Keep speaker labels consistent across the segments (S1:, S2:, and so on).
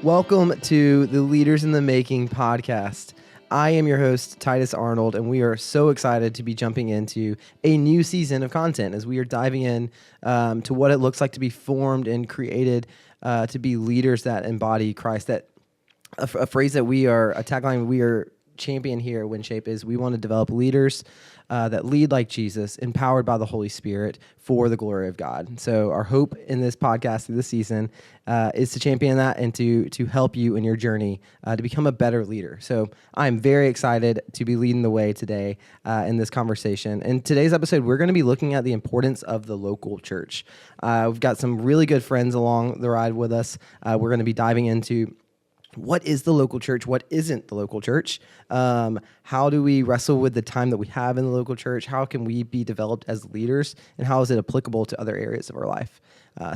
S1: Welcome to the Leaders in the Making podcast. I am your host, Titus Arnold, and we are so excited to be jumping into a new season of content as we are diving in to what it looks like to be formed and created to be leaders that embody Christ. That a phrase that a tagline we are champion here at WinShape is we want to develop leaders that lead like Jesus, empowered by the Holy Spirit for the glory of God. So our hope in this podcast through this season is to champion that and to help you in your journey to become a better leader. So I'm very excited to be leading the way today in this conversation. In today's episode, we're going to be looking at the importance of the local church. We've got some really good friends along the ride with us. We're going to be diving into what is the local church? What isn't the local church? How do we wrestle with the time that we have in the local church? How can we be developed as leaders? And how is it applicable to other areas of our life?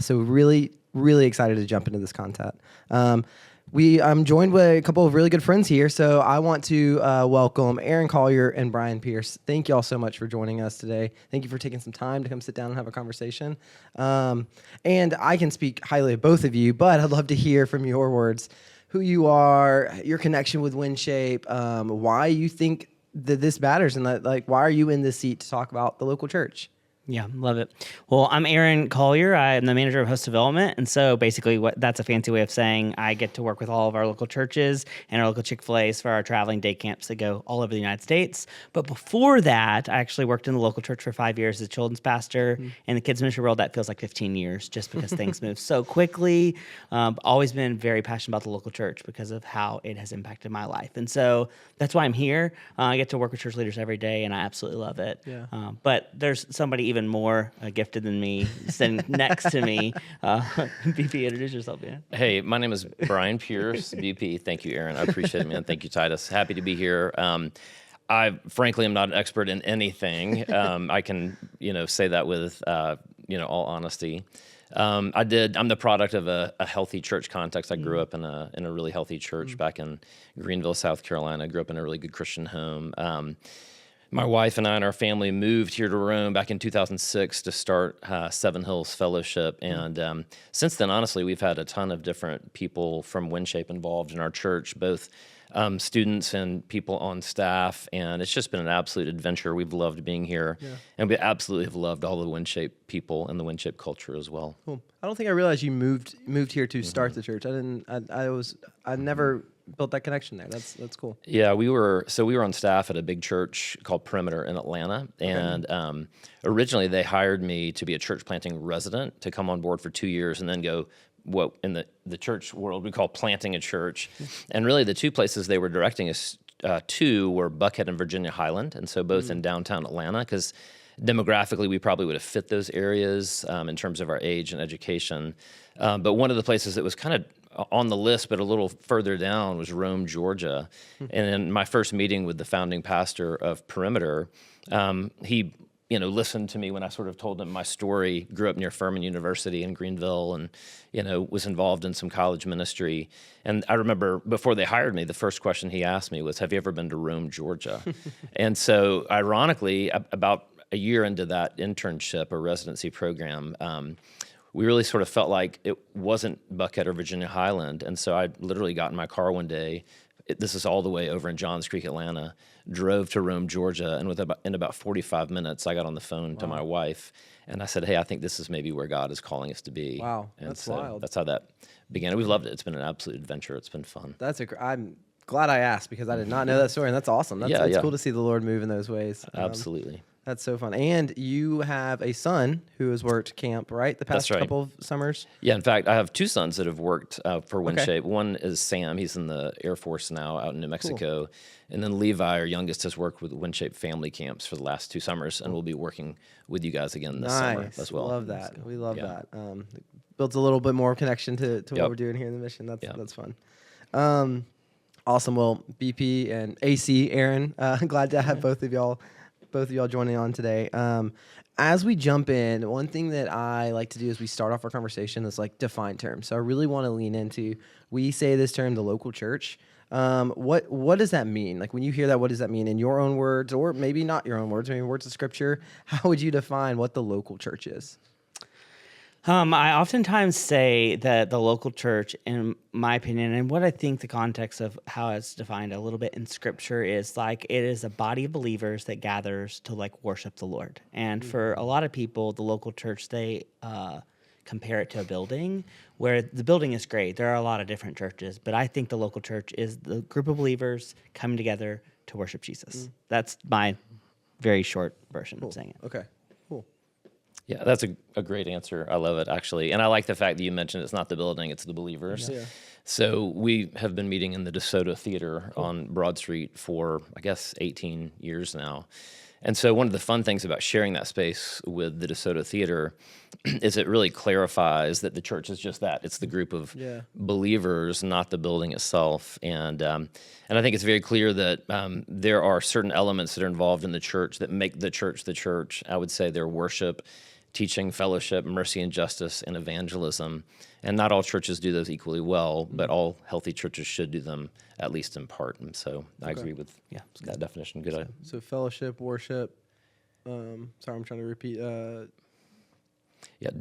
S1: So really, really excited to jump into this content. I'm joined with a couple of really good friends here. So I want to welcome Aaron Collier and Bryan Pierce. Thank you all so much for joining us today. Thank you for taking some time to come sit down and have a conversation. And I can speak highly of both of you, but I'd love to hear from your words who you are, your connection with WinShape, why you think that this matters, and why are you in this seat to talk about the local church?
S2: Yeah, love it. Well, I'm Aaron Collier. I'm the manager of host development. And so basically that's a fancy way of saying I get to work with all of our local churches and our local Chick-fil-A's for our traveling day camps that go all over the United States. But before that, I actually worked in the local church for 5 years as a children's pastor. In the kids ministry world, that feels like 15 years just because things move so quickly. Always been very passionate about the local church because of how it has impacted my life. And so that's why I'm here. I get to work with church leaders every day, and I absolutely love it. Yeah. But there's somebody even more gifted than me sitting next to me. BP, introduce yourself, man.
S3: Hey, my name is Bryan Pierce, BP. Thank you, Aaron. I appreciate it, man. Thank you, Titus. Happy to be here. I frankly am not an expert in anything. I can, say that with, all honesty. I'm the product of a healthy church context. I grew up in a really healthy church back in Greenville, South Carolina. I grew up in a really good Christian home. My wife and I and our family moved here to Rome back in 2006 to start Seven Hills Fellowship. And since then, honestly, we've had a ton of different people from WinShape involved in our church, both students and people on staff. And it's just been an absolute adventure. We've loved being here. Yeah. And we absolutely have loved all the WinShape people and the WinShape culture as well.
S1: Cool. I don't think I realized you moved here to start the church. I never built that connection there. That's cool.
S3: Yeah, we were on staff at a big church called Perimeter in Atlanta, and originally they hired me to be a church planting resident to come on board for 2 years and then go what in the church world we call planting a church. And really the two places they were directing us to were Buckhead and Virginia Highland, and so both in downtown Atlanta, because demographically we probably would have fit those areas in terms of our age and education. But one of the places that was kind of on the list, but a little further down, was Rome, Georgia. And in my first meeting with the founding pastor of Perimeter, he listened to me when I sort of told him my story. Grew up near Furman University in Greenville, and was involved in some college ministry. And I remember before they hired me, the first question he asked me was, "Have you ever been to Rome, Georgia?" And so, ironically, about a year into that internship or residency program, we really sort of felt like it wasn't Buckhead or Virginia Highland. And so I literally got in my car one day, this is all the way over in Johns Creek, Atlanta, drove to Rome, Georgia, and in about 45 minutes, I got on the phone to my wife, and I said, "Hey, I think this is maybe where God is calling us to be."
S1: Wow,
S3: and
S1: that's
S3: so
S1: wild.
S3: That's how that began. We've loved it. It's been an absolute adventure. It's been fun.
S1: I'm glad I asked because I did not know that story, and that's awesome. It's cool to see the Lord move in those ways.
S3: Absolutely.
S1: That's so fun. And you have a son who has worked camp, right? The past couple of summers?
S3: Yeah, in fact, I have two sons that have worked for WinShape. Okay. One is Sam. He's in the Air Force now out in New Mexico. Cool. And then Levi, our youngest, has worked with WinShape family camps for the last 2 summers, and we'll be working with you guys again this summer as well.
S1: Love that. So, we love that. Builds a little bit more connection to what we're doing here in the mission. That's fun. Awesome. Well, BP and AC, Aaron, glad to have both of y'all joining on today. As we jump in, one thing that I like to do is we start off our conversation is define terms. So I really want to lean into, we say this term, the local church. What does that mean? When you hear that, what does that mean in your own words, or maybe not your own words, maybe words of scripture? How would you define what the local church is?
S2: I oftentimes say that the local church, in my opinion, and what I think the context of how it's defined a little bit in Scripture is like it is a body of believers that gathers to like worship the Lord. And for a lot of people, the local church, they compare it to a building where the building is great. There are a lot of different churches, but I think the local church is the group of believers coming together to worship Jesus. That's my very short version of saying it.
S1: Okay. Cool.
S3: Yeah, that's a great answer. I love it, actually. And I like the fact that you mentioned it's not the building, it's the believers.
S1: Yeah.
S3: So we have been meeting in the DeSoto Theater on Broad Street for, I guess, 18 years now. And so one of the fun things about sharing that space with the DeSoto Theater is it really clarifies that the church is just that. It's the group of believers, not the building itself. And I think it's very clear that there are certain elements that are involved in the church that make the church the church. I would say their worship, teaching, fellowship, mercy and justice, and evangelism. And not all churches do those equally well, but all healthy churches should do them at least in part. And so I agree with that definition. Good.
S1: So fellowship, worship. Sorry, I'm trying to repeat.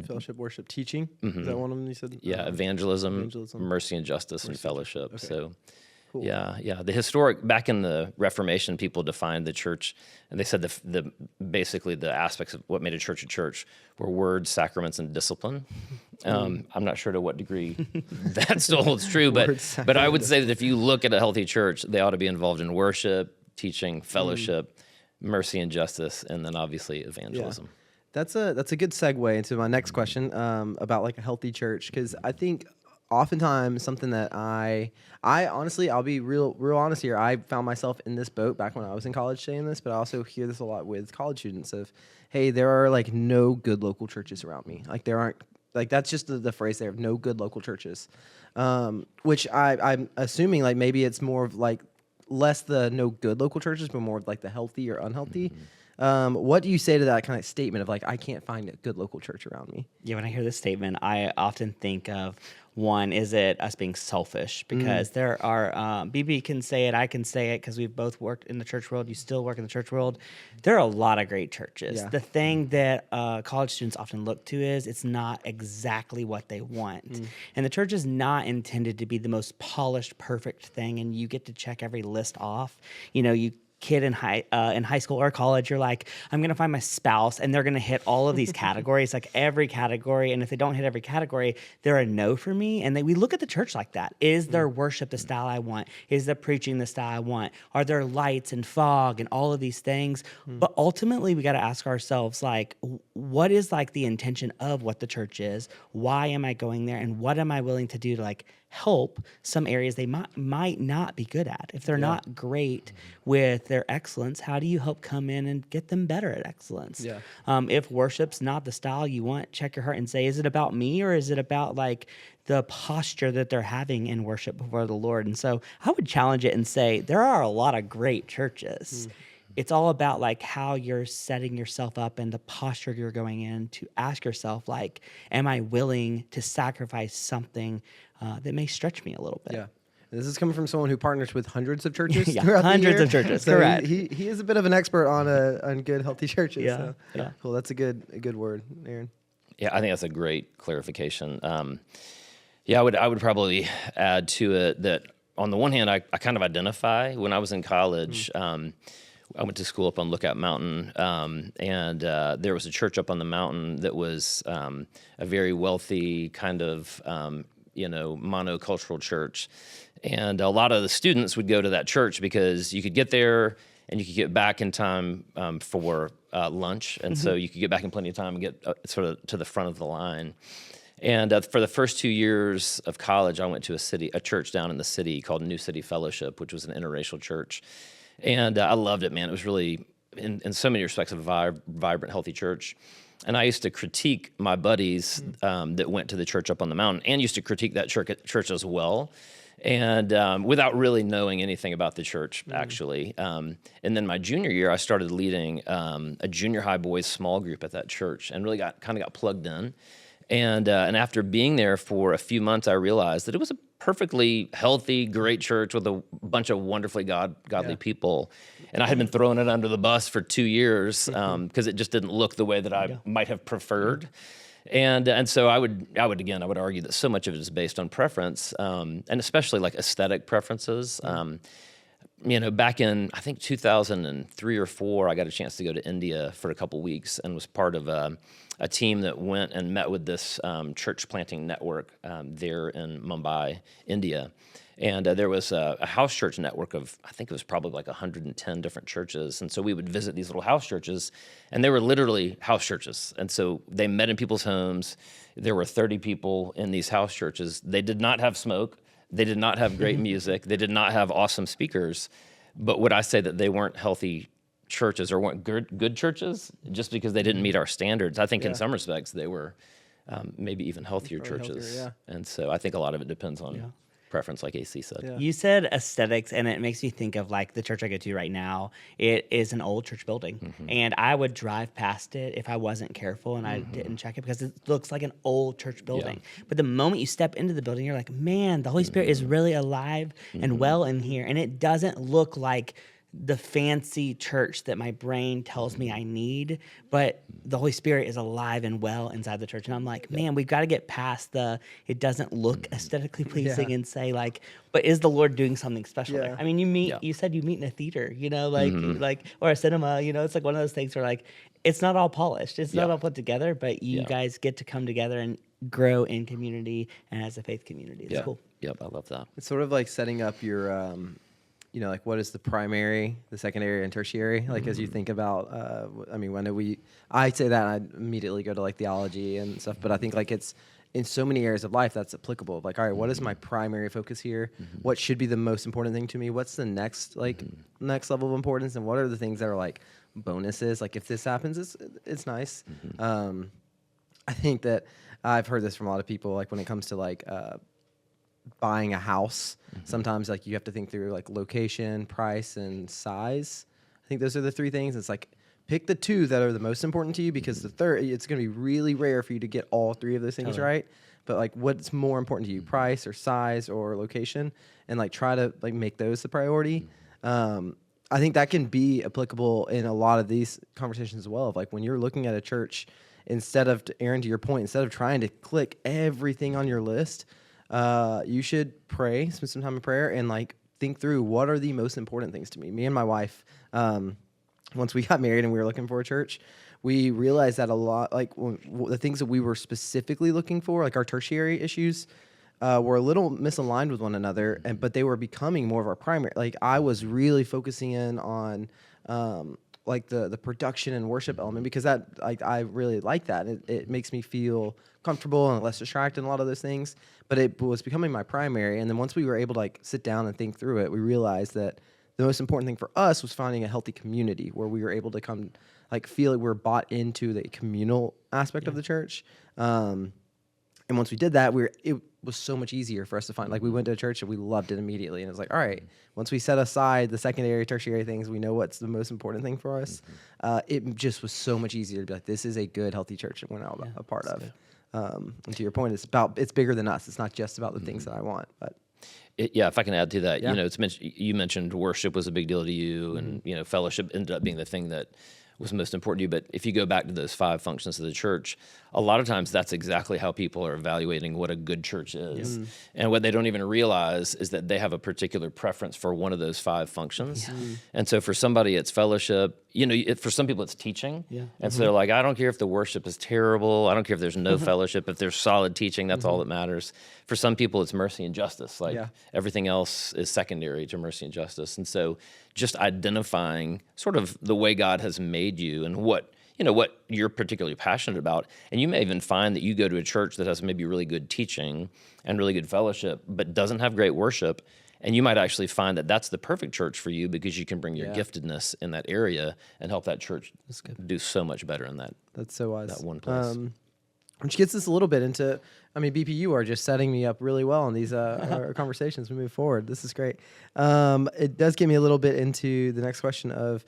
S1: Fellowship, worship, teaching. Is that one of them you said?
S3: Yeah, evangelism, mercy and justice, and fellowship.
S1: Okay.
S3: So,
S1: cool.
S3: yeah. The historic back in the Reformation, people defined the church, and they said the basically the aspects of what made a church were words, sacraments, and discipline. I'm not sure to what degree that still holds true, but I would say that if you look at a healthy church, they ought to be involved in worship, teaching, fellowship, mercy and justice, and then obviously evangelism.
S1: Yeah. That's a good segue into my next question about like a healthy church, because I think oftentimes something that I honestly, I'll be real honest here. I found myself in this boat back when I was in college saying this, but I also hear this a lot with college students of, hey, there are like no good local churches around me. Like there aren't, like that's just the phrase there, no good local churches, which I'm assuming like maybe it's more of like less the no good local churches, but more of like the healthy or unhealthy. What do you say to that kind of statement of like, I can't find a good local church around me?
S2: Yeah, when I hear this statement, I often think of one, is it us being selfish? Because there are, BB can say it, I can say it, because we've both worked in the church world. You still work in the church world. There are a lot of great churches.
S1: Yeah.
S2: The thing that college students often look to is it's not exactly what they want. And the church is not intended to be the most polished, perfect thing, and you get to check every list off. You know, you kid in high school or college, you're like, I'm going to find my spouse, and they're going to hit all of these categories, like every category. And if they don't hit every category, they're a no for me. And we look at the church like that. Is their worship the style I want? Is the preaching the style I want? Are there lights and fog and all of these things? But ultimately, we got to ask ourselves, like, what is like the intention of what the church is? Why am I going there? And what am I willing to do to like help some areas they might not be good at? If they're not great with their excellence, how do you help come in and get them better at excellence?
S1: Yeah.
S2: If worship's not the style you want, check your heart and say, is it about me, or is it about like the posture that they're having in worship before the Lord? And so I would challenge it and say, there are a lot of great churches. It's all about like how you're setting yourself up and the posture you're going in to ask yourself, like, am I willing to sacrifice something that may stretch me a little bit?
S1: Yeah. This is coming from someone who partners with hundreds of churches.
S2: Yeah,
S1: throughout the
S2: hundreds
S1: year.
S2: of churches,
S1: So
S2: correct.
S1: He is a bit of an expert on good, healthy churches.
S2: Yeah,
S1: So.
S2: yeah.
S1: Cool. That's a good word, Aaron.
S3: Yeah, I think that's a great clarification. I would probably add to it that on the one hand, I kind of identify when I was in college. I went to school up on Lookout Mountain, and there was a church up on the mountain that was a very wealthy kind of monocultural church. And a lot of the students would go to that church because you could get there and you could get back in time for lunch. And so you could get back in plenty of time and get sort of to the front of the line. And for the first 2 years of college, I went to a church down in the city called New City Fellowship, which was an interracial church. And I loved it, man. It was really, in so many respects, a vibrant, healthy church. And I used to critique my buddies that went to the church up on the mountain, and used to critique that church as well, and without really knowing anything about the church, actually. And then my junior year, I started leading a junior high boys small group at that church, and really got plugged in. And after being there for a few months, I realized that it was a perfectly healthy, great church with a bunch of wonderfully godly people. And I had been throwing it under the bus for 2 years because it just didn't look the way that I might have preferred. And so I would argue that so much of it is based on preference, and especially like aesthetic preferences. Back in I think 2003 or 4, I got a chance to go to India for a couple weeks and was part of a team that went and met with this church planting network there in Mumbai, India. And there was a house church network of, I think it was probably like 110 different churches. And so we would visit these little house churches, and they were literally house churches. And so they met in people's homes. There were 30 people in these house churches. They did not have smoke. They did not have great music. They did not have awesome speakers. But would I say that they weren't healthy churches or weren't good churches just because they didn't meet our standards? I think in some respects they were maybe even healthier churches.
S1: Healthier,
S3: And so I think a lot of it depends on preference, like AC said.
S1: Yeah.
S2: You said aesthetics, and it makes me think of like the church I go to right now. It is an old church building, and I would drive past it if I wasn't careful and I didn't check it because it looks like an old church building. But the moment you step into the building, you're like, man, the Holy Spirit is really alive and well in here, and it doesn't look like the fancy church that my brain tells me I need, but the Holy Spirit is alive and well inside the church. And I'm like, man, we've got to get past it doesn't look aesthetically pleasing and say like, but is the Lord doing something special there? I mean, you said you meet in a theater, like, or a cinema, it's like one of those things where like, it's not all polished. It's not all put together, but you guys get to come together and grow in community and as a faith community. It's cool.
S3: Yep, I love that.
S1: It's sort of like setting up your, like what is the primary, the secondary, and tertiary? Like as you think about, I say that and I immediately go to like theology and stuff, but I think like it's in so many areas of life that's applicable. Like, all right, what is my primary focus here? What should be the most important thing to me? What's the next next level of importance? And what are the things that are like bonuses? Like if this happens, it's nice. I think that I've heard this from a lot of people, like when it comes to like, buying a house, sometimes like you have to think through like location, price, and size. I think those are the 3 things. It's like pick the 2 that are the most important to you, because the third, it's going to be really rare for you to get all 3 of those things right. But like what's more important to you, price or size or location, and like try to like make those the priority. I think that can be applicable in a lot of these conversations as well. Of like when you're looking at a church, instead of, Aaron, to your point, instead of trying to click everything on your list, you should pray, spend some time in prayer, and like think through what are the most important things to me. Me and my wife, once we got married and we were looking for a church, we realized that a lot, like the things that we were specifically looking for, like our tertiary issues, were a little misaligned with one another, but they were becoming more of our primary. Like I was really focusing in on like the production and worship element, because that I really like that. It makes me feel comfortable and less distracted in a lot of those things. But it was becoming my primary. And then once we were able to like sit down and think through it, we realized that the most important thing for us was finding a healthy community where we were able to come like feel like we were bought into the communal aspect of the church. And once we did that, it was so much easier for us to find. Like we went to a church and we loved it immediately. And it was like, all right, once we set aside the secondary, tertiary things, we know what's the most important thing for us. It just was so much easier to be like, this is a good, healthy church that we're now a part of. And to your point, it's bigger than us. It's not just about the things that I want, but.
S3: If I can add to that, you mentioned worship was a big deal to you, and fellowship ended up being the thing that was most important to you. But if you go back to those 5 functions of the church, a lot of times that's exactly how people are evaluating what a good church is. And what they don't even realize is that they have a particular preference for one of those 5 functions. And so for somebody, it's fellowship. For some people, it's teaching. And so they're like, I don't care if the worship is terrible. I don't care if there's no fellowship. If there's solid teaching, that's all that matters. For some people, it's mercy and justice. Like everything else is secondary to mercy and justice. And so just identifying sort of the way God has made you and what you're particularly passionate about. And you may even find that you go to a church that has maybe really good teaching and really good fellowship, but doesn't have great worship. And you might actually find that that's the perfect church for you, because you can bring your giftedness in that area and help that church do so much better in that. That's so wise. That one place.
S1: Which gets us a little bit into, BP, you are just setting me up really well in these our conversations. We move forward. This is great. It does get me a little bit into the next question of,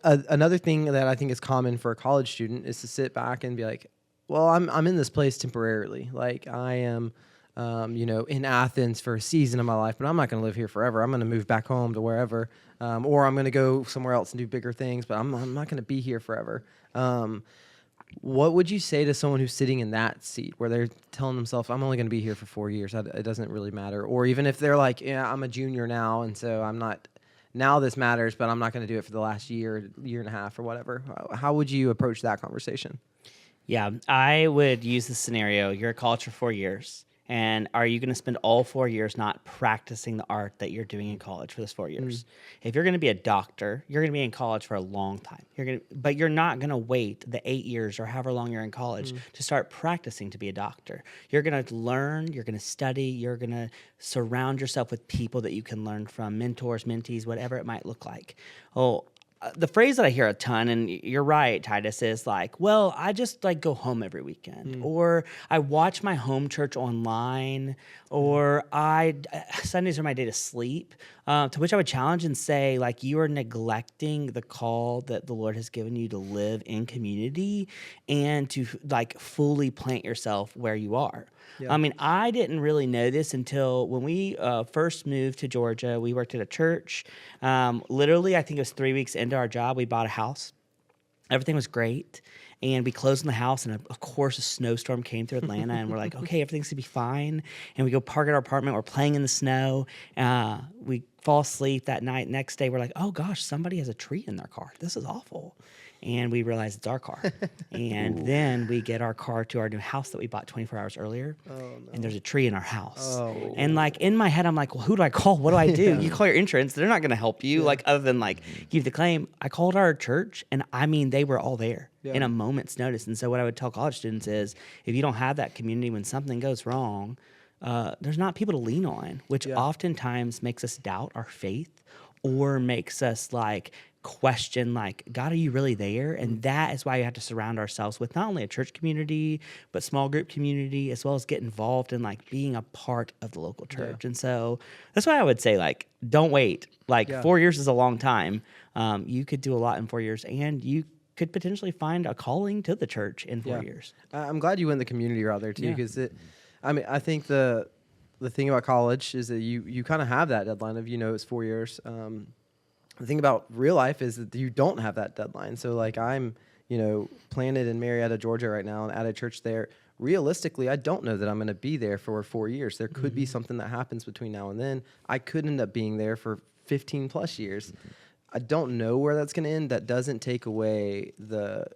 S1: another thing that I think is common for a college student is to sit back and be like, well, I'm in this place temporarily. Like I am, in Athens for a season of my life, but I'm not going to live here forever. I'm going to move back home to wherever, or I'm going to go somewhere else and do bigger things, but I'm not going to be here forever. What would you say to someone who's sitting in that seat where they're telling themselves, I'm only going to be here for 4 years. It doesn't really matter. Or even if they're like, yeah, I'm a junior now, and so I'm not, now this matters, but I'm not going to do it for the last year and a half or whatever. How would you approach that conversation?
S2: Yeah, I would use this scenario. You're at college for 4 years. And are you going to spend all 4 years not practicing the art that you're doing in college for those 4 years? If you're going to be a doctor, you're going to be in college for a long time. But you're not going to wait the 8 years or however long you're in college to start practicing to be a doctor. You're going to learn, you're going to study, you're going to surround yourself with people that you can learn from, mentors, mentees, whatever it might look like. The phrase that I hear a ton, and you're right, Titus, is like, well, I just like go home every weekend, or I watch my home church online, or Sundays are my day to sleep. To which I would challenge and say, like, you are neglecting the call that the Lord has given you to live in community and to like fully plant yourself where you are. Yeah. I mean, I didn't really know this until when we first moved to Georgia. We worked at a church. Literally, I think it was 3 weeks into our job, we bought a house. Everything was great. And we closed on the house, and of course, a snowstorm came through Atlanta, and we're like, okay, everything's gonna be fine. And we go park at our apartment. We're playing in the snow. We fall asleep that night. Next day, we're like, oh gosh, somebody has a tree in their car. This is awful. And we realize it's our car. And then we get our car to our new house that we bought 24 hours earlier. Oh, no. And there's a tree in our house. Oh. And like in my head, I'm like, well, who do I call? What do I do? You call your insurance. They're not going to help you. Like other than like give the claim. I called our church, and I mean, they were all there in a moment's notice. And so what I would tell college students is if you don't have that community when something goes wrong, there's not people to lean on, which oftentimes makes us doubt our faith or makes us like question, like, God, are you really there? And that is why you have to surround ourselves with not only a church community, but small group community, as well as get involved in like being a part of the local church. And so that's why I would say, like, don't wait. Like 4 years is a long time. You could do a lot in 4 years, and you could potentially find a calling to the church in 4 years. I'm
S1: glad you went the community route there too, because I think the thing about college is that you kind of have that deadline of, it's 4 years. The thing about real life is that you don't have that deadline. So like I'm, planted in Marietta, Georgia right now and at a church there. Realistically, I don't know that I'm going to be there for 4 years. There could be something that happens between now and then. I could end up being there for 15 plus years. I don't know where that's going to end. That doesn't take away the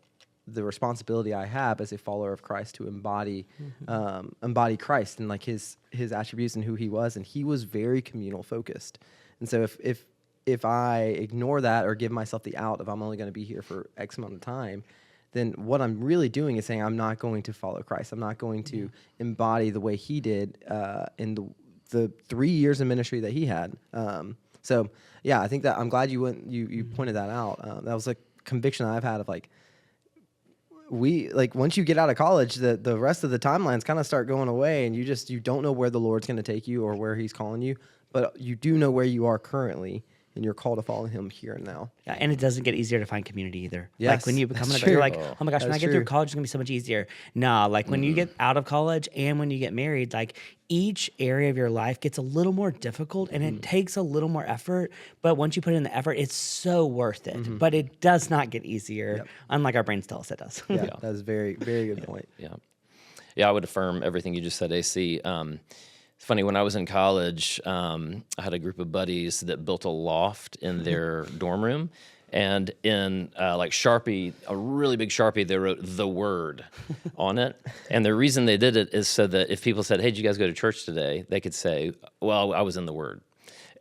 S1: responsibility I have as a follower of Christ to embody Christ and like his attributes and who he was. And he was very communal focused. And so if I ignore that or give myself the out of I'm only going to be here for X amount of time, then what I'm really doing is saying I'm not going to follow Christ. I'm not going to embody the way he did in the 3 years of ministry that he had. So I think that I'm glad you pointed that out. That was a conviction I've had of like, once you get out of college, the rest of the timelines kind of start going away, and you don't know where the Lord's going to take you or where he's calling you, but you do know where you are currently. And you're called to follow him here and now.
S2: Yeah, and it doesn't get easier to find community either.
S1: Yes,
S2: like when you become an adult, you're like, oh my gosh, when I get through college, it's gonna be so much easier. Nah, like when you get out of college and when you get married, like each area of your life gets a little more difficult and it takes a little more effort. But once you put in the effort, it's so worth it. But it does not get easier, unlike our brains tell us it does.
S1: Yeah, that's a very, very good point.
S3: Yeah, I would affirm everything you just said, AC. It's funny, when I was in college, I had a group of buddies that built a loft in their dorm room. And in like Sharpie, a really big Sharpie, they wrote the word on it. And the reason they did it is so that if people said, hey, did you guys go to church today? They could say, well, I was in the word.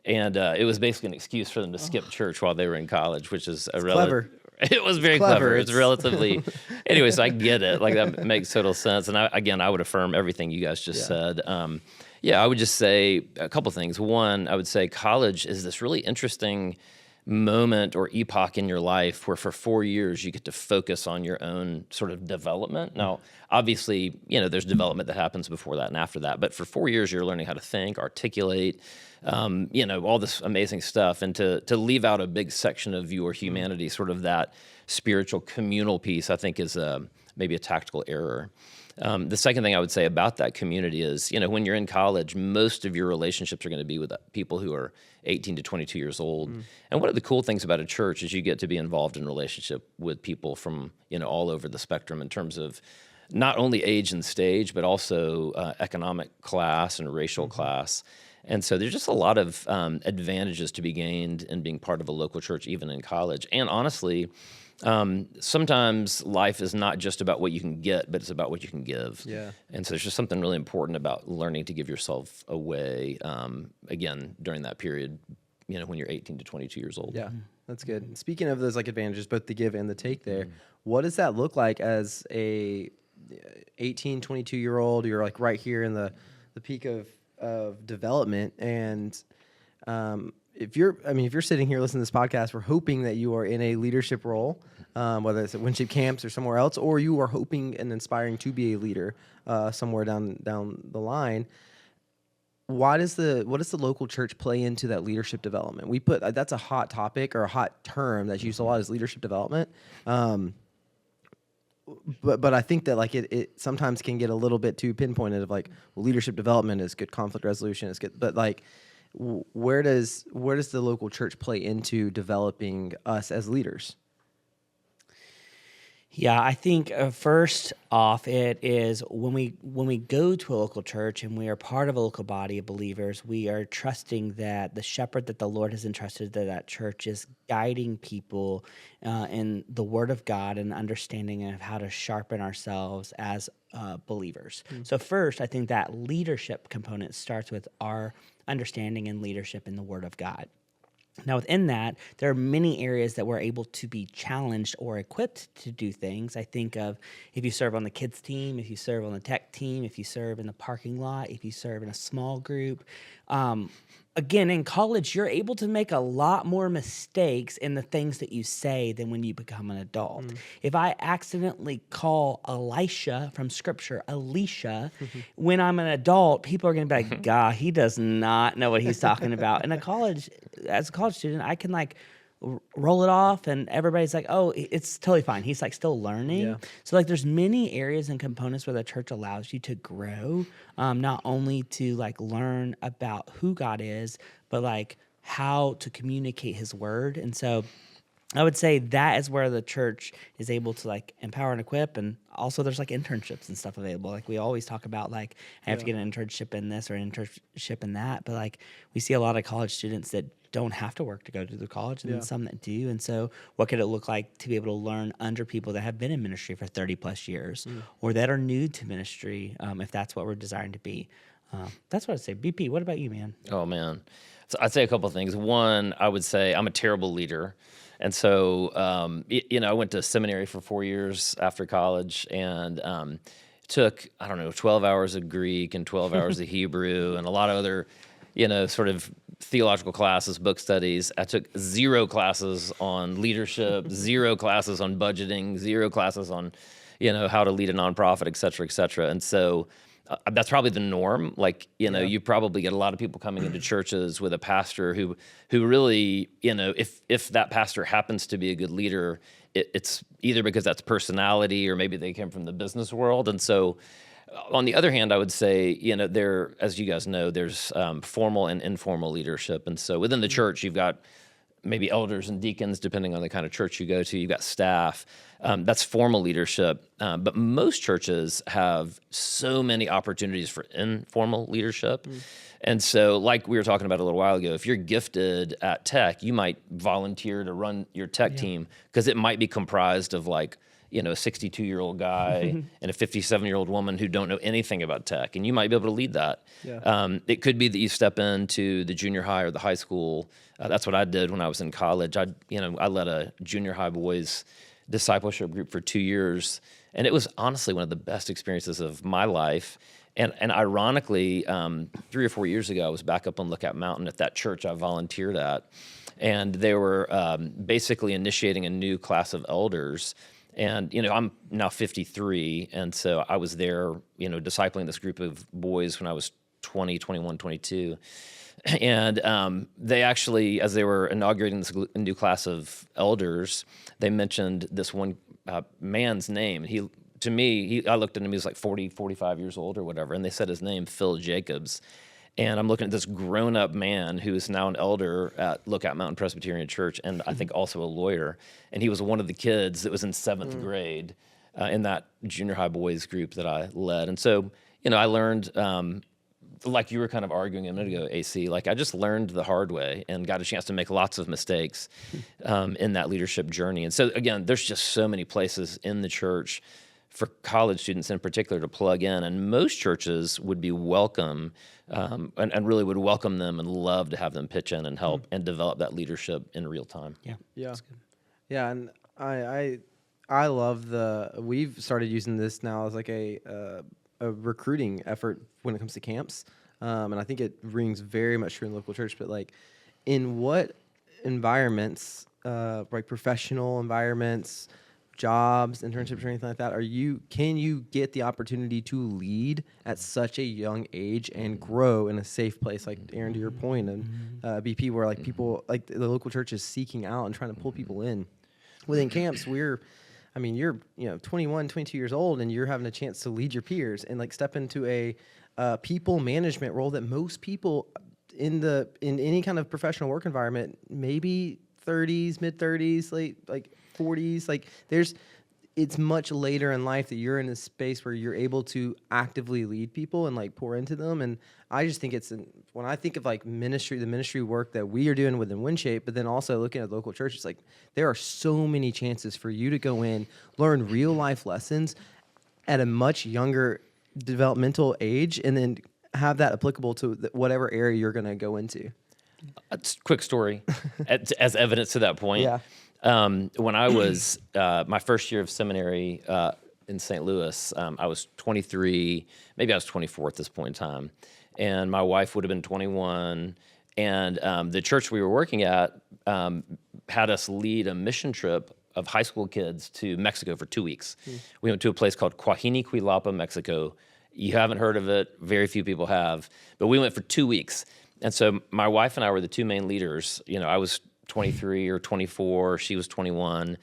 S3: And it was basically an excuse for them to skip church while they were in college, which is
S1: clever.
S3: It was very clever. It's relatively, anyway, so I get it. Like that makes total sense. And I would affirm everything you guys just said. I would just say a couple things. One, I would say college is this really interesting moment or epoch in your life where for 4 years you get to focus on your own sort of development. Now, obviously, there's development that happens before that and after that, but for 4 years you're learning how to think, articulate, all this amazing stuff, and to leave out a big section of your humanity, sort of that spiritual communal piece, I think is maybe a tactical error. The second thing I would say about that community is, when you're in college, most of your relationships are going to be with people who are 18 to 22 years old. And one of the cool things about a church is you get to be involved in relationship with people from, all over the spectrum in terms of not only age and stage, but also economic class and racial class. And so there's just a lot of advantages to be gained in being part of a local church, even in college. And honestly, sometimes life is not just about what you can get, but it's about what you can give.
S1: Yeah.
S3: And so there's just something really important about learning to give yourself away, again, during that period, when you're 18 to 22 years old.
S1: Yeah, that's good. Speaking of those advantages, both the give and the take there, what does that look like as a 18, 22-year-old? You're right here in the peak of development, and if you're sitting here listening to this podcast, we're hoping that you are in a leadership role, whether it's at WinShape Camps or somewhere else, or you are hoping and aspiring to be a leader somewhere down the line. What does the local church play into that leadership development? We put that's a hot topic or a hot term that's used a lot, is leadership development. But I think that it sometimes can get a little bit too pinpointed of leadership development is good, conflict resolution is good, but where does the local church play into developing us as leaders?
S2: Yeah, I think first off, it is when we go to a local church and we are part of a local body of believers, we are trusting that the shepherd that the Lord has entrusted to that church is guiding people in the Word of God and understanding of how to sharpen ourselves as believers. So first, I think that leadership component starts with our understanding and leadership in the Word of God. Now, within that, there are many areas that we're able to be challenged or equipped to do things. I think of if you serve on the kids team, if you serve on the tech team, if you serve in the parking lot, if you serve in a small group. Again, in college, you're able to make a lot more mistakes in the things that you say than when you become an adult. If I accidentally call Elisha from Scripture Alicia, when I'm an adult, people are going to be like, God, he does not know what he's talking about. As a college student, I can roll it off and everybody's like, oh, it's totally fine. He's still learning. Yeah. So there's many areas and components where the church allows you to grow, not only to learn about who God is, but how to communicate his word. And so I would say that is where the church is able to empower and equip. And also there's internships and stuff available. We always talk about I have to get an internship in this or an internship in that. But we see a lot of college students that don't have to work to go to the college, and then some that do. And so what could it look like to be able to learn under people that have been in ministry for 30 plus years or that are new to ministry, if that's what we're desiring to be? That's what I'd say. BP, what about you, man?
S3: Oh, man. So I'd say a couple of things. One, I would say I'm a terrible leader. And so, I went to seminary for 4 years after college and took, 12 hours of Greek and 12 hours of Hebrew and a lot of other, sort of theological classes, book studies. I took 0 classes on leadership, 0 classes on budgeting, 0 classes on, how to lead a nonprofit, et cetera, et cetera. And so that's probably the norm. You probably get a lot of people coming into churches with a pastor who really, if that pastor happens to be a good leader, it's either because that's personality or maybe they came from the business world. And so on the other hand, I would say, there, as you guys know, there's formal and informal leadership. And so within the church, you've got maybe elders and deacons, depending on the kind of church you go to. You've got staff. That's formal leadership. But most churches have so many opportunities for informal leadership. And so like we were talking about a little while ago, if you're gifted at tech, you might volunteer to run your tech team because it might be comprised of a 62-year-old guy and a 57-year-old woman who don't know anything about tech, and you might be able to lead that. Yeah. It could be that you step into the junior high or the high school. That's what I did when I was in college. I led a junior high boys discipleship group for 2 years, and it was honestly one of the best experiences of my life. And ironically, 3 or 4 years ago, I was back up on Lookout Mountain at that church I volunteered at, and they were basically initiating a new class of elders. And, I'm now 53, and so I was there, discipling this group of boys when I was 20, 21, 22. And they actually, as they were inaugurating this new class of elders, they mentioned this one man's name. He to me, I looked at him, he was like 40, 45 years old or whatever, and they said his name, Phil Jacobs. And I'm looking at this grown-up man who is now an elder at Lookout Mountain Presbyterian Church, and I think also a lawyer. And he was one of the kids that was in 7th grade in that junior high boys group that I led. And so, I learned, like you were kind of arguing a minute ago, AC, like I just learned the hard way and got a chance to make lots of mistakes in that leadership journey. And so, again, there's just so many places in the church for college students in particular to plug in, and most churches would be welcome and really would welcome them and love to have them pitch in and help and develop that leadership in real time.
S1: Yeah, and I love we've started using this now as like a recruiting effort when it comes to camps, and I think it rings very much true in local church. But like, in what environments, like professional environments, jobs, internships, or anything like that, can you get the opportunity to lead at such a young age and grow in a safe place? Like Aaron, to your point, and BP, where like people, like the local church is seeking out and trying to pull people in. Within camps, you're 21, 22 years old, and you're having a chance to lead your peers and like step into a people management role that most people in any kind of professional work environment, maybe 30s, mid 30s, late like 40s, like it's much later in life that you're in a space where you're able to actively lead people and like pour into them. And I just think when I think of like the ministry work that we are doing within WinShape, but then also looking at local churches, like there are so many chances for you to go in, learn real life lessons at a much younger developmental age, and then have that applicable to whatever area you're going to go into.
S3: A quick story as evidence to that point.
S1: Yeah.
S3: When I was my first year of seminary in St. Louis, I was 23, maybe I was 24 at this point in time, and my wife would have been 21, and the church we were working at had us lead a mission trip of high school kids to Mexico for 2 weeks. We went to a place called Cuajini-Cuilapa, Mexico. You haven't heard of it, very few people have, but we went for 2 weeks. And so my wife and I were the two main leaders. I was 23 or 24, she was 21.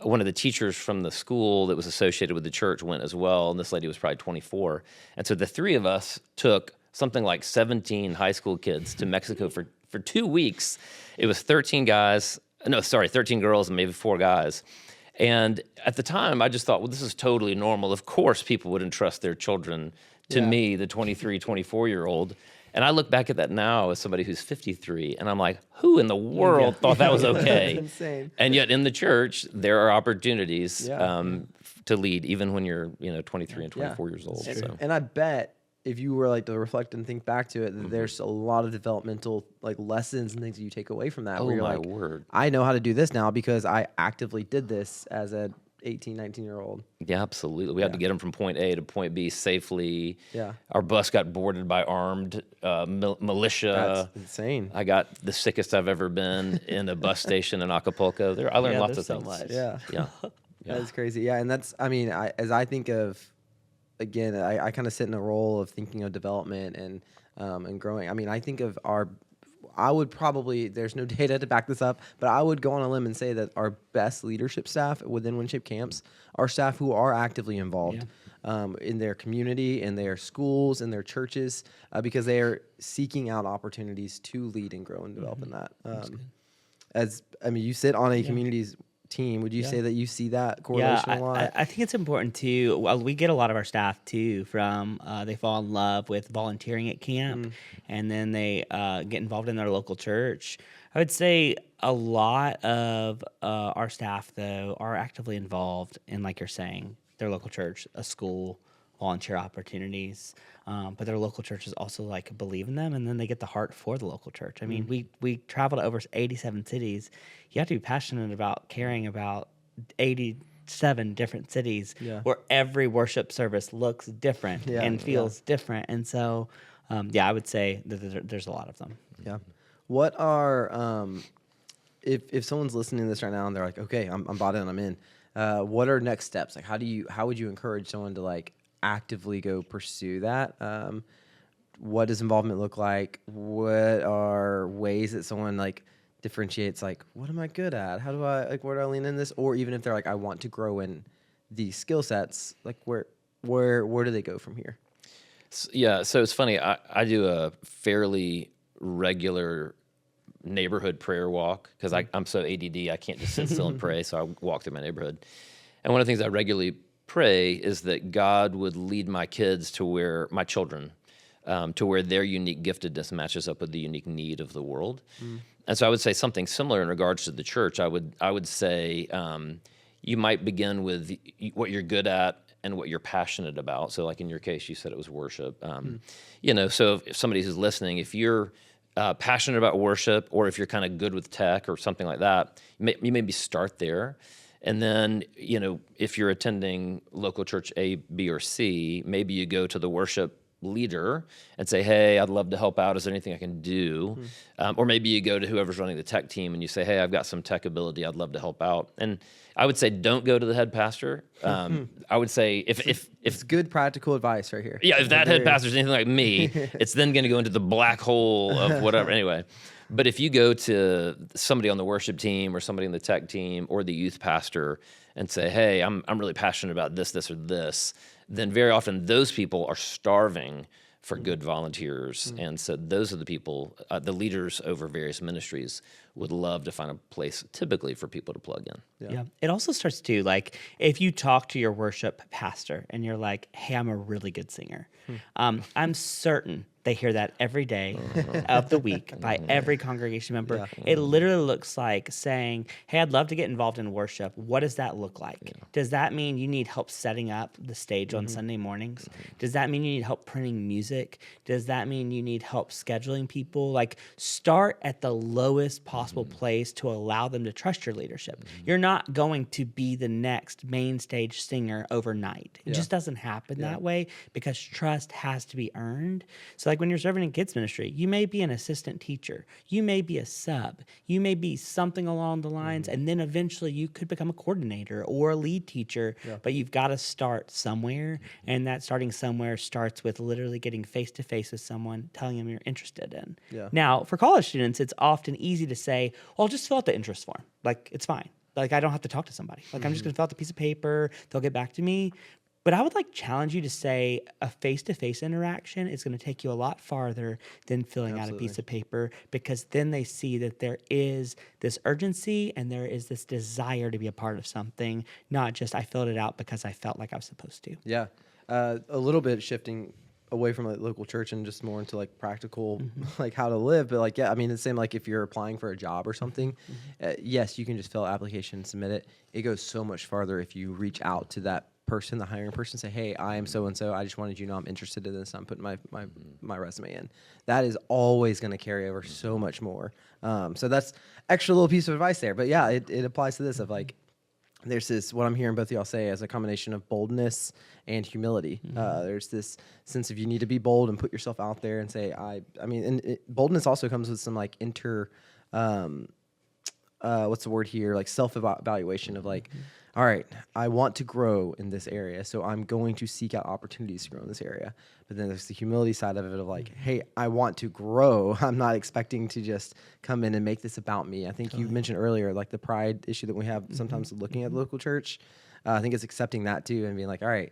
S3: One of the teachers from the school that was associated with the church went as well, and this lady was probably 24. And so the three of us took something like 17 high school kids to Mexico for 2 weeks. It was 13 girls and maybe 4 guys. And at the time, I just thought, well, this is totally normal. Of course, people would entrust their children to me, the 23, 24-year-old. And I look back at that now as somebody who's 53, and I'm like, who in the world thought that was okay?
S1: Insane.
S3: And yet in the church, there are opportunities to lead, even when you're 23 and 24 years old. So.
S1: And I bet if you were like to reflect and think back to it, that there's a lot of developmental like lessons and things that you take away from that.
S3: Oh,
S1: where you're
S3: my
S1: like,
S3: word.
S1: I know how to do this now because I actively did this as a 18, 19-year-old.
S3: Yeah, absolutely. We had to get them from point A to point B safely.
S1: Yeah.
S3: Our bus got boarded by armed militia.
S1: That's insane.
S3: I got the sickest I've ever been in a bus station in Acapulco. I learned lots of things.
S2: Much.
S1: Yeah.
S3: Yeah.
S1: That's crazy. Yeah, and that's, as I think of, again, I kind of sit in a role of thinking of development and growing. I think of I would probably, there's no data to back this up, but I would go on a limb and say that our best leadership staff within WinShape Camps are staff who are actively involved in their community, in their schools, in their churches, because they are seeking out opportunities to lead and grow and develop in that. You sit on a community's team. Would you say that you see that correlation a lot?
S2: I think it's important too. Well, we get a lot of our staff too from they fall in love with volunteering at camp, and then they get involved in their local church. I would say a lot of our staff though are actively involved in, like you're saying, their local church, a school, volunteer opportunities. But their local churches also like believe in them, and then they get the heart for the local church. We travel to over 87 cities. You have to be passionate about caring about 87 different cities where every worship service looks different and feels different. And so, I would say that there's a lot of them.
S1: Yeah. What are if someone's listening to this right now and they're like, okay, I'm bought in, I'm in. What are next steps? Like, how would you encourage someone to like actively go pursue that? What does involvement look like? What are ways that someone like differentiates, like, what am I good at? How do I, like, where do I lean in this? Or even if they're like, I want to grow in these skill sets, like where do they go from here?
S3: Yeah, so it's funny. I do a fairly regular neighborhood prayer walk because I'm so ADD. I can't just sit still and pray. So I walk through my neighborhood. And one of the things I regularly pray is that God would lead my kids to where my children, to where their unique giftedness matches up with the unique need of the world. And so I would say something similar in regards to the church. I would say you might begin with what you're good at and what you're passionate about. So like in your case, you said it was worship. So if somebody who's listening, if you're passionate about worship, or if you're kind of good with tech or something like that, you maybe start there. And then, if you're attending local church A, B, or C, maybe you go to the worship leader and say, hey, I'd love to help out. Is there anything I can do? Or maybe you go to whoever's running the tech team and you say, hey, I've got some tech ability. I'd love to help out. And I would say, don't go to the head pastor. I would say if
S1: It's good practical advice right here.
S3: yeah, if that head pastor is anything like me, it's then going to go into the black hole of whatever. Anyway, but if you go to somebody on the worship team or somebody on the tech team or the youth pastor and say, hey, I'm really passionate about this, or this, then very often those people are starving for good volunteers. And so those are the people, the leaders over various ministries would love to find a place typically for people to plug in.
S2: Yeah. It also starts to, like, if you talk to your worship pastor and you're like, hey, I'm a really good singer, I'm certain they hear that every day of the week by every congregation member.
S1: Yeah.
S2: It literally looks like saying, hey, I'd love to get involved in worship. What does that look like? Yeah. Does that mean you need help setting up the stage on Sunday mornings? Does that mean you need help printing music? Does that mean you need help scheduling people? Like, start at the lowest possible place to allow them to trust your leadership. You're not going to be the next main stage singer overnight. It just doesn't happen that way, because trust has to be earned. So like when you're serving in kids ministry, you may be an assistant teacher, you may be a sub, you may be something along the lines, and then eventually you could become a coordinator or a lead teacher, but you've got to start somewhere, and that starting somewhere starts with literally getting face-to-face with someone, telling them you're interested in.
S1: Yeah.
S2: Now, for college students, it's often easy to say, well, just fill out the interest form. Like, it's fine. Like, I don't have to talk to somebody. Like, I'm just going to fill out the piece of paper. They'll get back to me. But I would challenge you to say a face-to-face interaction is going to take you a lot farther than filling out a piece of paper, because then they see that there is this urgency and there is this desire to be a part of something, not just I filled it out because I felt like I was supposed to.
S1: Yeah. A little bit shifting away from local church and just more into practical, how to live. But I mean, it's the same, if you're applying for a job or something, yes, you can just fill out application, submit it. It goes so much farther if you reach out to that person, the hiring person, say, hey, I am so-and-so. I just wanted you to know I'm interested in this. I'm putting my resume in. That is always going to carry over so much more. So that's extra little piece of advice there. But yeah, it applies to this of there's this, what I'm hearing both of y'all say, as a combination of boldness and humility. There's this sense of you need to be bold and put yourself out there and say, boldness also comes with some what's the word here? Self-evaluation of all right, I want to grow in this area, so I'm going to seek out opportunities to grow in this area. But then there's the humility side of it of hey, I want to grow. I'm not expecting to just come in and make this about me. I think you mentioned earlier, the pride issue that we have sometimes looking at the local church. I think it's accepting that too and being all right,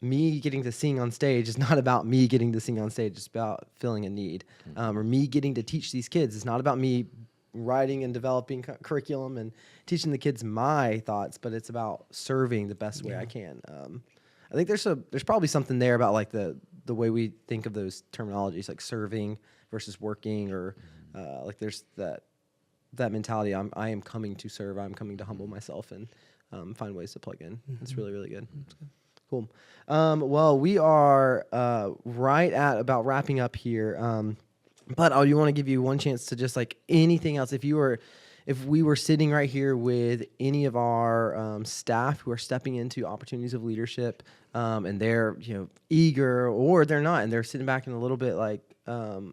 S1: me getting to sing on stage is not about me getting to sing on stage. It's about filling a need. Or me getting to teach these kids. It's not about me writing and developing curriculum and teaching the kids my thoughts, but it's about serving the best way I can. I think there's probably something there about the way we think of those terminologies, serving versus working, or there's that mentality. I am coming to serve. I'm coming to humble myself and find ways to plug in. It's really, really good. That's good. Cool. Well, we are right at about wrapping up here. But I do want to give you one chance to just anything else. If we were sitting right here with any of our staff who are stepping into opportunities of leadership, and they're eager, or they're not, and they're sitting back and a little bit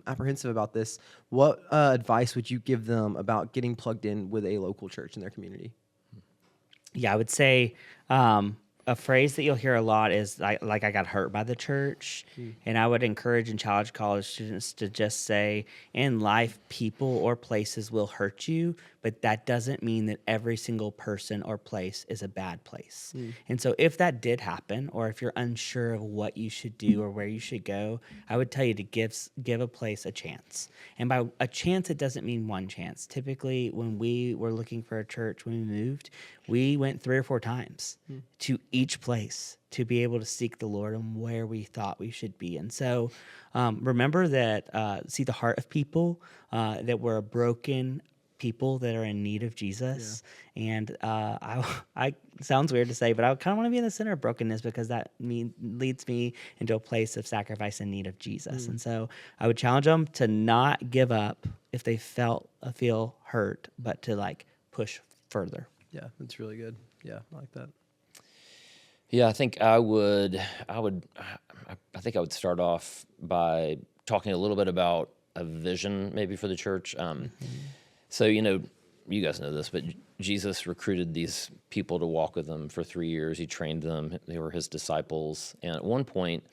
S1: apprehensive about this, what advice would you give them about getting plugged in with a local church in their community?
S2: Yeah, I would say a phrase that you'll hear a lot is I got hurt by the church. And I would encourage and challenge college students to just say, in life, people or places will hurt you, but but that doesn't mean that every single person or place is a bad place. And so if that did happen, or if you're unsure of what you should do or where you should go, I would tell you to give a place a chance. And by a chance, it doesn't mean one chance. Typically, when we were looking for a church when we moved, we went 3 or 4 times to each place to be able to seek the Lord and where we thought we should be. And so remember that, see the heart of people, that we're a broken people that are in need of Jesus. And I sounds weird to say, but I kind of want to be in the center of brokenness, because that leads me into a place of sacrifice and need of Jesus. And so I would challenge them to not give up if they feel hurt, but to like push further.
S1: Yeah, that's really good. Yeah, I like that.
S3: Yeah, I think I would start off by talking a little bit about a vision maybe for the church. So, you guys know this, but Jesus recruited these people to walk with him for 3 years. He trained them. They were his disciples. And at one point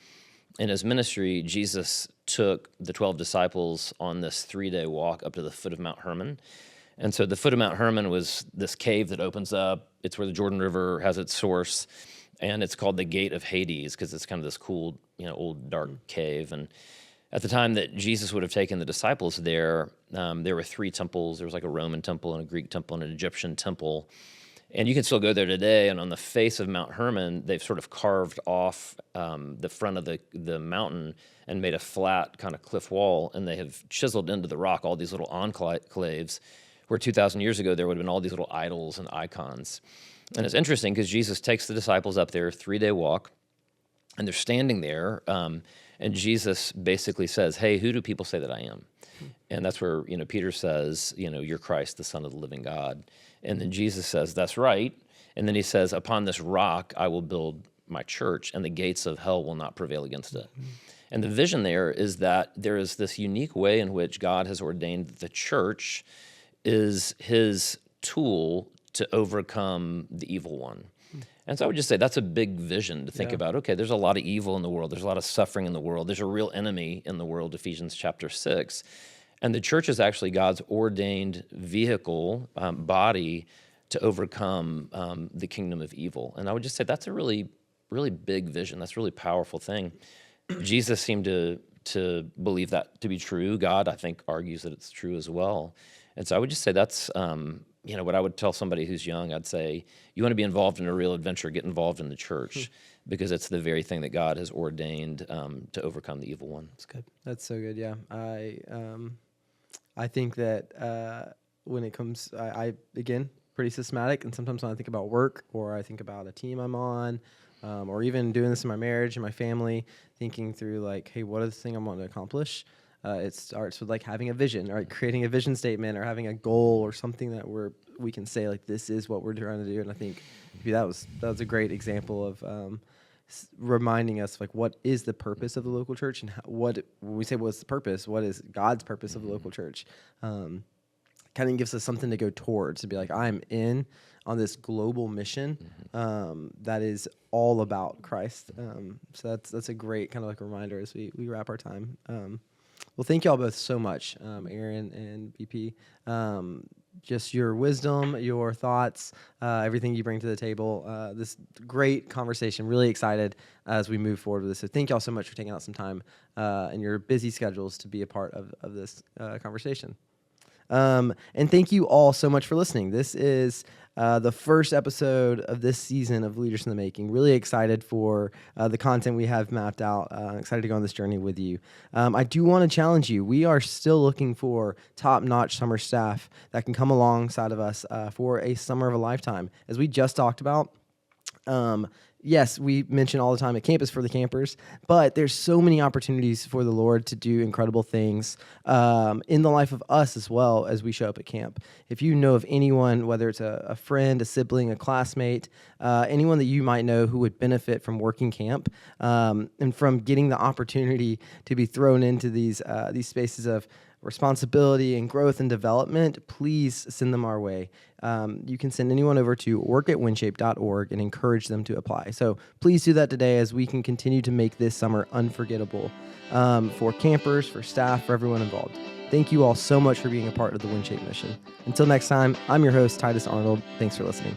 S3: in his ministry, Jesus took the 12 disciples on this 3-day walk up to the foot of Mount Hermon. And so the foot of Mount Hermon was this cave that opens up. It's where the Jordan River has its source. And it's called the Gate of Hades because it's kind of this cool, old dark cave. And at the time that Jesus would have taken the disciples there were 3 temples. There was like a Roman temple and a Greek temple and an Egyptian temple. And you can still go there today. And on the face of Mount Hermon, they've sort of carved off the front of the mountain and made a flat kind of cliff wall. And they have chiseled into the rock all these little enclaves where 2,000 years ago there would have been all these little idols and icons. And it's interesting because Jesus takes the disciples up there, 3-day walk, and they're standing there, and Jesus basically says, "Hey, who do people say that I am?" And that's where, Peter says, "You're Christ, the Son of the living God." And then Jesus says, "That's right." And then he says, "Upon this rock I will build my church, and the gates of hell will not prevail against it." And the vision there is that there is this unique way in which God has ordained that the church is his tool to overcome the evil one. And so I would just say that's a big vision to think about. Okay, there's a lot of evil in the world. There's a lot of suffering in the world. There's a real enemy in the world, Ephesians chapter 6. And the church is actually God's ordained vehicle, body, to overcome the kingdom of evil. And I would just say that's a really, really big vision. That's a really powerful thing. Jesus seemed to believe that to be true. God, I think, argues that it's true as well. And so I would just say that's what I would tell somebody who's young. I'd say, you want to be involved in a real adventure, get involved in the church, because it's the very thing that God has ordained to overcome the evil one.
S1: That's good. That's so good. Yeah, I think that when it comes, I again pretty systematic, and sometimes when I think about work or I think about a team I'm on, or even doing this in my marriage and my family, thinking through like, hey, what is the thing I want to accomplish? It starts with like having a vision, or like creating a vision statement, or having a goal, or something that we can say like, this is what we're trying to do. And I think maybe that was a great example of reminding us like, what is the purpose of the local church, and when we say what's the purpose, what is God's purpose of the local church? Kind of gives us something to go towards, to be like, I'm in on this global mission that is all about Christ. So that's a great kind of like reminder as we wrap our time. Well, thank y'all both so much, Aaron and BP. Just your wisdom, your thoughts, everything you bring to the table. This great conversation. Really excited as we move forward with this. So thank y'all so much for taking out some time in your busy schedules to be a part of this conversation. And thank you all so much for listening. This is the first episode of this season of Leaders in the Making. Really excited for the content we have mapped out. Excited to go on this journey with you. I do want to challenge you. We are still looking for top-notch summer staff that can come alongside of us for a summer of a lifetime. As we just talked about, yes, we mention all the time at campus for the campers, but there's so many opportunities for the Lord to do incredible things in the life of us as well as we show up at camp. If you know of anyone, whether it's a friend, a sibling, a classmate, anyone that you might know who would benefit from working camp and from getting the opportunity to be thrown into these spaces of responsibility and growth and development, please send them our way. You can send anyone over to work@winshape.org and encourage them to apply. So please do that today as we can continue to make this summer unforgettable for campers, for staff, for everyone involved. Thank you all so much for being a part of the WinShape mission. Until next time, I'm your host, Titus Arnold. Thanks for listening.